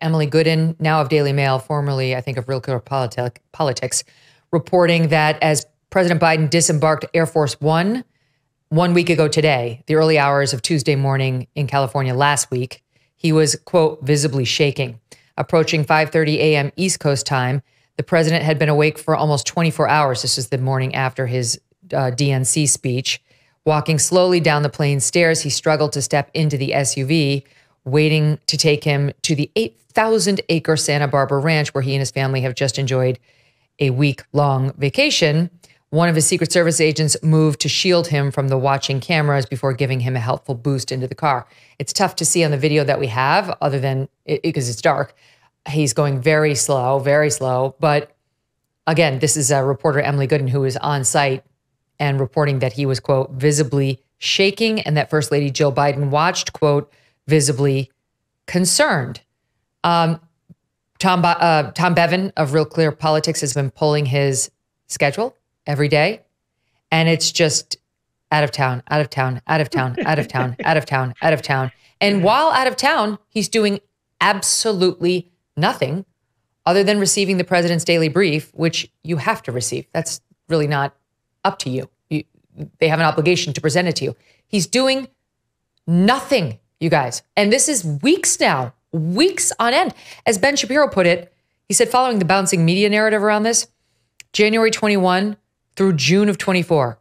Emily Gooden, now of Daily Mail, formerly, I think, of Real Clear Politics, reporting that as President Biden disembarked Air Force One 1 week ago today, the early hours of Tuesday morning in California last week, he was, quote, visibly shaking. Approaching 5:30 a.m. East Coast time, the president had been awake for almost 24 hours. This is the morning after his DNC speech. Walking slowly down the plane stairs, he struggled to step into the SUV, waiting to take him to the 8,000-acre Santa Barbara ranch where he and his family have just enjoyed a week-long vacation. One of his Secret Service agents moved to shield him from the watching cameras before giving him a helpful boost into the car. It's tough to see on the video that we have, other than because it's dark. He's going very slow, very slow. But again, this is a reporter, Emily Gooden, who was on site and reporting that he was, quote, visibly shaking, and that First Lady Jill Biden watched, quote, visibly concerned. Tom Bevan of Real Clear Politics has been pulling his schedule every day, and it's just out of town, out of town, out of town, out of town, out of town, out of town. And while out of town, he's doing absolutely nothing other than receiving the president's daily brief, which you have to receive. That's really not up to you. They have an obligation to present it to you. He's doing nothing, you guys. And this is weeks now, weeks on end. As Ben Shapiro put it, he said, following the bouncing media narrative around this, January 21 through June of 24,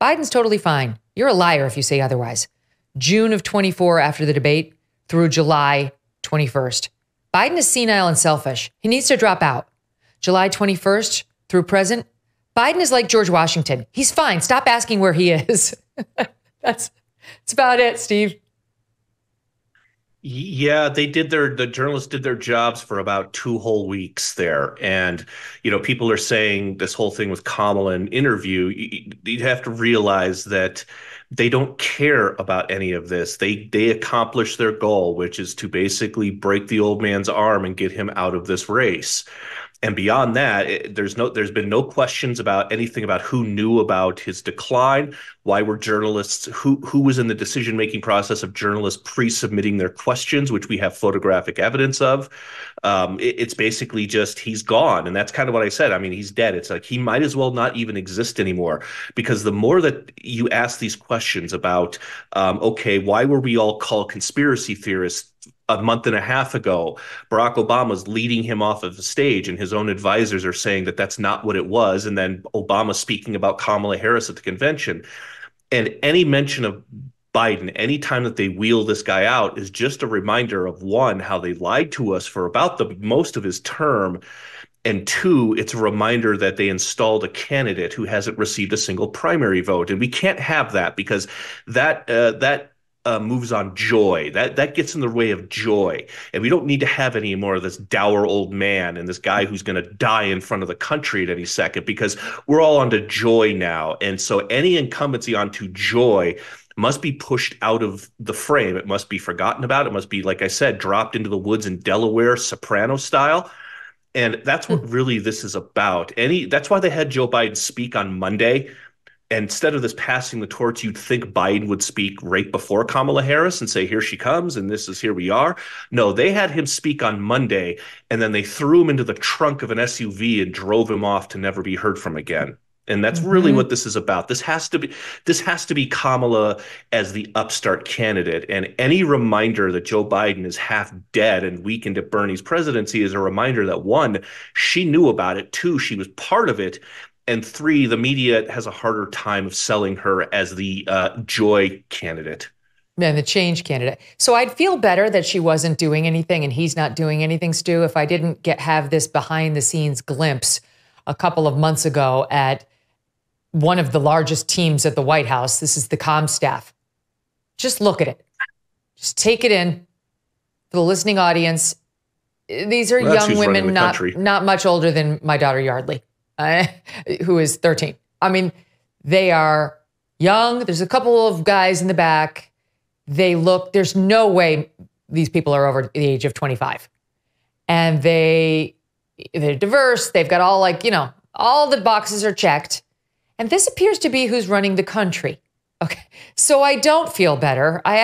Biden's totally fine. You're a liar if you say otherwise. June of 24 after the debate through July 21st. Biden is senile and selfish. He needs to drop out. July 21st through present, Biden is like George Washington. He's fine. Stop asking where he is. That's about it, Steve. Yeah, the journalists did their jobs for about 2 whole weeks there. And, people are saying this whole thing with Kamala and interview, you have to realize that they don't care about any of this. They accomplish their goal, which is to basically break the old man's arm and get him out of this race. And beyond that, there's been no questions about anything about who knew about his decline, why were journalists, who was in the decision-making process of journalists pre-submitting their questions, which we have photographic evidence of. It's basically just he's gone. And that's kind of what I said. I mean, he's dead. It's like he might as well not even exist anymore, because the more that you ask these questions about, okay, why were we all called conspiracy theorists a month and a half ago? Barack Obama's leading him off of the stage, and his own advisors are saying that that's not what it was. And then Obama speaking about Kamala Harris at the convention. And any mention of Biden, any time that they wheel this guy out, is just a reminder of, one, how they lied to us for about the most of his term. And two, it's a reminder that they installed a candidate who hasn't received a single primary vote. And we can't have that, because that moves on joy. That gets in the way of joy. And we don't need to have any more of this dour old man and this guy who's going to die in front of the country at any second, because we're all onto joy now. And so any incumbency onto joy must be pushed out of the frame. It must be forgotten about. It must be, like I said, dropped into the woods in Delaware, Soprano style. And that's what really this is about. That's why they had Joe Biden speak on Monday. Instead of this passing the torch, you'd think Biden would speak right before Kamala Harris and say, here she comes, and here we are. No, they had him speak on Monday, and then they threw him into the trunk of an SUV and drove him off to never be heard from again. And that's really what this is about. This has to be Kamala as the upstart candidate. And any reminder that Joe Biden is half dead and weakened at Bernie's presidency is a reminder that, one, she knew about it. Two, she was part of it. And three, the media has a harder time of selling her as the joy candidate. And the change candidate. So I'd feel better that she wasn't doing anything and he's not doing anything, Stu, if I didn't have this behind the scenes glimpse a couple of months ago at one of the largest teams at the White House. This is the comm staff. Just look at it. Just take it in for the listening audience. These are young women, not much older than my daughter Yardley, who is 13. I mean, they are young. There's a couple of guys in the back. There's no way these people are over the age of 25. And they're diverse. They've got all the boxes are checked. And this appears to be who's running the country. Okay. So I don't feel better. I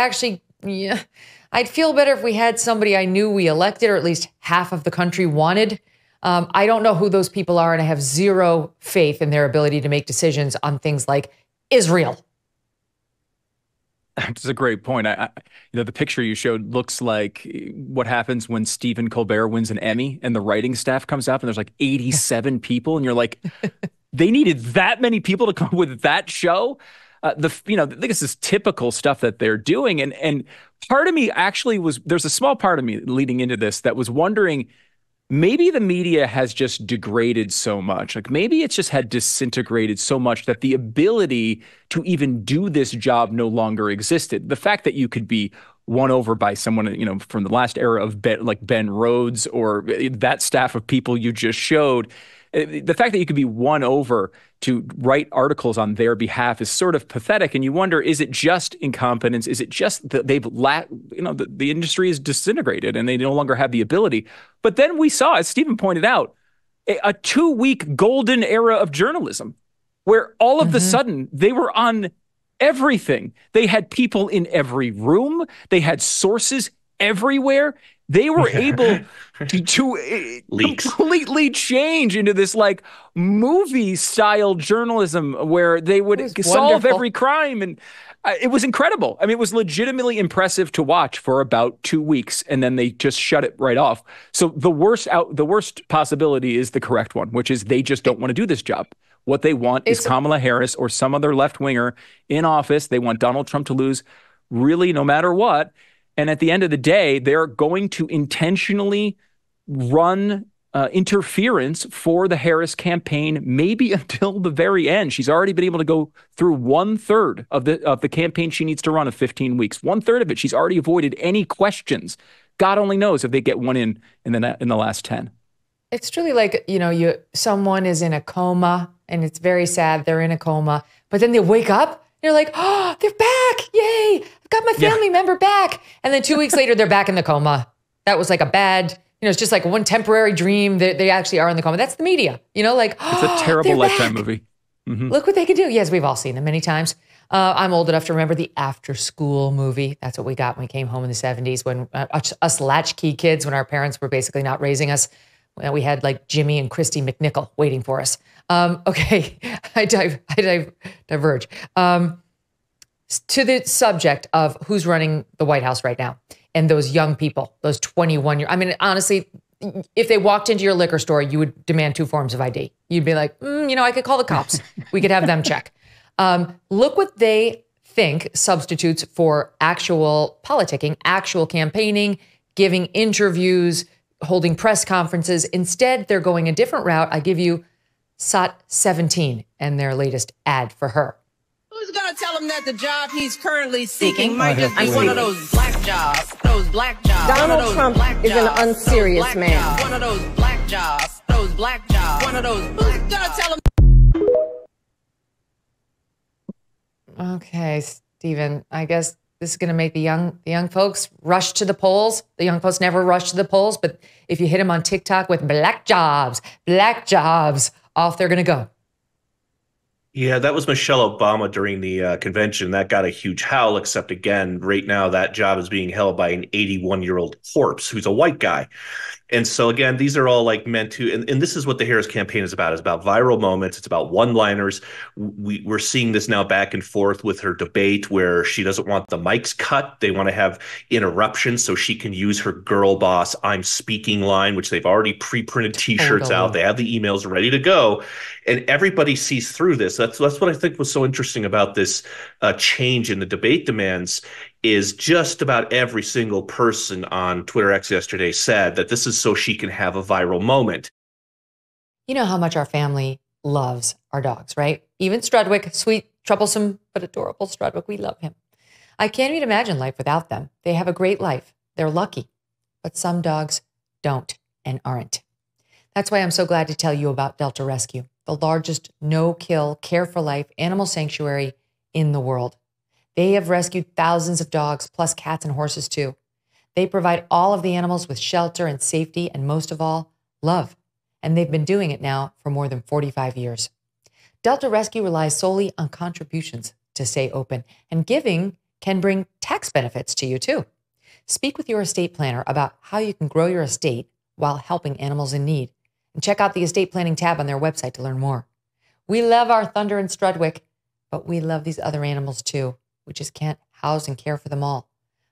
I'd feel better if we had somebody I knew we elected, or at least half of the country wanted. I don't know who those people are, and I have zero faith in their ability to make decisions on things like Israel. That's a great point. The picture you showed looks like what happens when Stephen Colbert wins an Emmy and the writing staff comes up and there's like 87 people, and you're like, they needed that many people to come up with that show. This is typical stuff that they're doing, and part of me actually there's a small part of me leading into this that was wondering, maybe the media has just degraded so much. Like maybe it's just had disintegrated so much that the ability to even do this job no longer existed. The fact that you could be won over by someone, from the last era of Ben Rhodes or that staff of people you just showed, the fact that you could be won over to write articles on their behalf is sort of pathetic. And you wonder, is it just incompetence? Is it just that the industry is disintegrated and they no longer have the ability? But then we saw, as Stephen pointed out, a 2-week golden era of journalism where all of the sudden they were on everything. They had people in every room. They had sources everywhere. They were able to completely change into this like movie style journalism where they would solve every crime. And it was incredible. I mean, it was legitimately impressive to watch for about 2 weeks, and then they just shut it right off. So the worst possibility is the correct one, which is they just don't want to do this job. What they want is Kamala Harris or some other left winger in office. They want Donald Trump to lose, really, no matter what. And at the end of the day, they're going to intentionally run interference for the Harris campaign, maybe until the very end. She's already been able to go through 1/3 of the campaign she needs to run of 15 weeks. 1/3 of it, she's already avoided any questions. God only knows if they get one in the last 10. It's truly like, someone is in a coma, and it's very sad they're in a coma, but then they wake up. You're like, oh, they're back. Yay. I've got my family member back. And then 2 weeks later, they're back in the coma. That was like a bad, it's just like one temporary dream that they actually are in the coma. That's the media, it's a terrible Lifetime movie. Mm-hmm. Look what they can do. Yes, we've all seen them many times. I'm old enough to remember the After School movie. That's what we got when we came home in the 70s when us latchkey kids, when our parents were basically not raising us. We had like Jimmy and Christy McNichol waiting for us. Okay, I diverge. To the subject of who's running the White House right now and those young people, those 21-year. I mean, honestly, if they walked into your liquor store, you would demand 2 forms of ID. You'd be like, I could call the cops. We could have them check. Look what they think substitutes for actual politicking, actual campaigning, giving interviews, holding press conferences. Instead, they're going a different route. I give you SOT 17 and their latest ad for her. Who's going to tell him that the job he's currently seeking might just be one of those black jobs? Those black jobs. Donald Trump is an unserious man. One of those black jobs. Those black jobs. One of those. Who's going to tell him? Okay, Stephen, I guess this is going to make the young folks rush to the polls. The young folks never rush to the polls, but if you hit them on TikTok with black jobs, off they're going to go. Yeah, that was Michelle Obama during the convention. That got a huge howl, except again, right now that job is being held by an 81-year-old corpse who's a white guy. And so, again, these are all like meant to, and this is what the Harris campaign is about. It's about viral moments. It's about one-liners. We're seeing this now back and forth with her debate where she doesn't want the mics cut. They want to have interruptions so she can use her girl boss I'm speaking line, which they've already pre-printed T-shirts out. They have the emails ready to go. And everybody sees through this. That's what I think was so interesting about this change in the debate demands is just about every single person on Twitter X yesterday said that this is so she can have a viral moment. You know how much our family loves our dogs, right? Even Strudwick, sweet, troublesome, but adorable Strudwick. We love him. I can't even imagine life without them. They have a great life. They're lucky. But some dogs don't and aren't. That's why I'm so glad to tell you about Delta Rescue, the largest no-kill, care-for-life animal sanctuary in the world. They have rescued thousands of dogs, plus cats and horses too. They provide all of the animals with shelter and safety, and most of all, love. And they've been doing it now for more than 45 years. Delta Rescue relies solely on contributions to stay open, and giving can bring tax benefits to you too. Speak with your estate planner about how you can grow your estate while helping animals in need. And check out the estate planning tab on their website to learn more. We love our Thunder and Strudwick, but we love these other animals too. We just can't house and care for them all.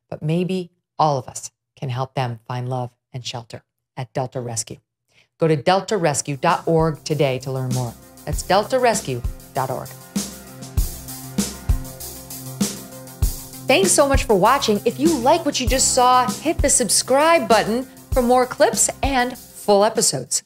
But maybe all of us can help them find love and shelter at Delta Rescue. Go to deltarescue.org today to learn more. That's deltarescue.org. Thanks so much for watching. If you like what you just saw, hit the subscribe button for more clips and full episodes.